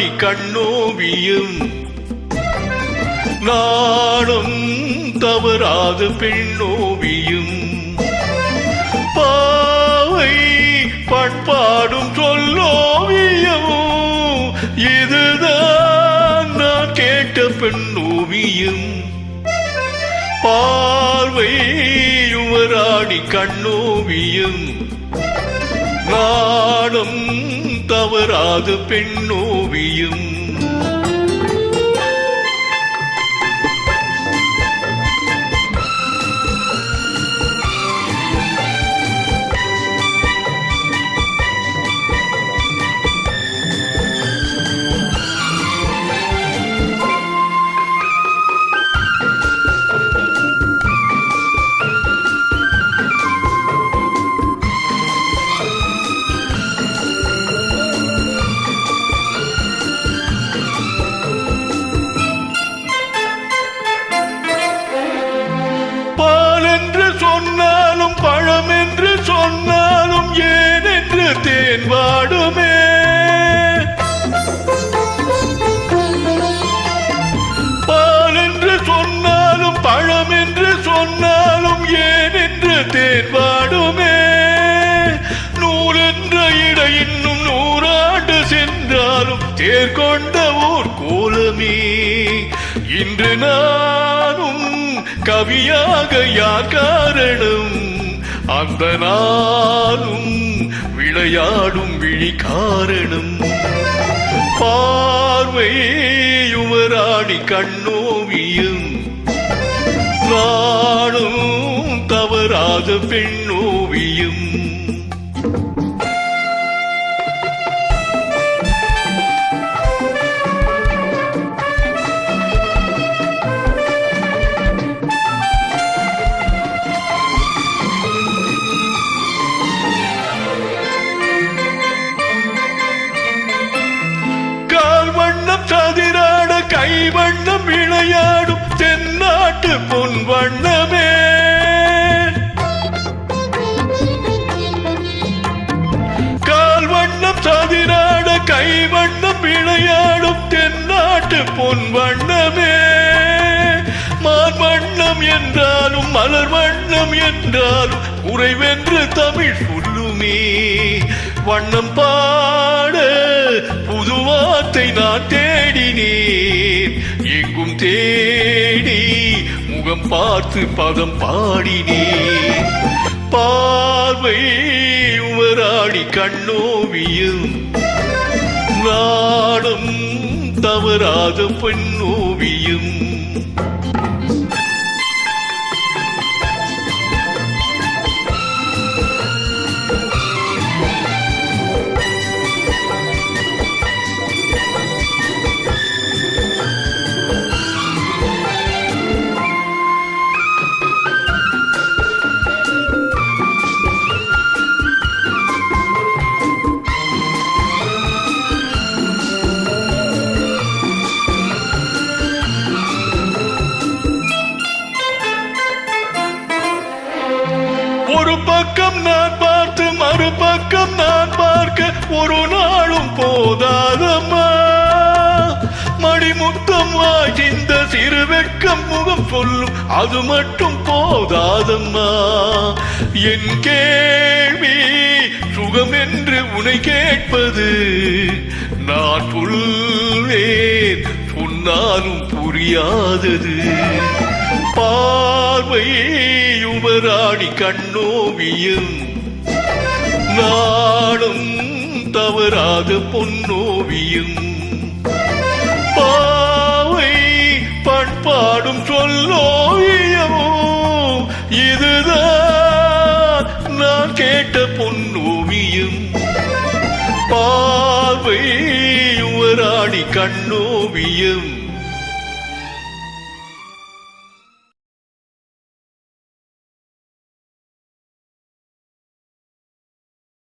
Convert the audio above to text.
யுவராணி கண்ணோவியம் நாணம் தவறாத பெண்ணோவியம் பாவை பண்பாடும் சொல்லோவியம் இதுதான் நான் கேட்ட பெண்ணோவியம் பார்வை யுவராணி கண்ணோவியம் நாணம் தவறாத பெண்ணோவியம் சொன்னாலும் பழம் என்று சொன்னாலும் ஏன் என்று தேன் வாடுமே பால் என்று சொன்னாலும் பழம் என்று சொன்னாலும் ஏன் என்று தேன் வாடுமே நூல் என்ற இடை இன்னும் 100 ஆண்டு சென்றாலும் தேர் கொண்ட ஊர் கோலமே இன்று நானும் கவியாக யார் காரணம் அந்த நாளும் விளையாடும் விழி காரணம் பார்வை யுவராணி கண்ணோவியம் நானும் தவறாத பெண்ணோவியம் சதிராட கை வண்ணம் விளையாடும் தென்னாட்டு பொன் வண்ணமே கால் வண்ணம் சதிராட கை வண்ணம் விளையாடும் தென்னாட்டு பொன் வண்ணமே மான் வண்ணம் என்றாலும் மலர் வண்ணம் என்றாலும் உறைவென்று தமிழ் சொல்லுமே வண்ணம் பாட புது வார்த்தை நான் தேடினேன் எங்கும் தேடி முகம் பார்த்து பதம் பாடினேன் பார்வை யுவராணி கண்ணோவியம் நாணம் தவறாத பெண்ணோவியம் ஒரு பக்கம் நான் பார்த்து மறுபக்கம் நான் பார்க்க ஒரு நாளும் போதாதம்மா மடிமுத்தம் வாய்ந்த சிறு வெட்கம் முகம் சொல்லும் அது மட்டும் போதாதம்மா என் கேள்வி சுகம் என்று உன்னை கேட்பது நான் சொல்வேன் சொன்னாலும் புரியாதது பார்வை யுவராணி கண்ணோவியம் நாளும் தவறாத பொன்னோவியம் பாவை பண்பாடும் சொல்லோவியமோ இதுதான் நான் கேட்ட பொன்னோவியம் பார்வை யுவராணி கண்ணோவியம்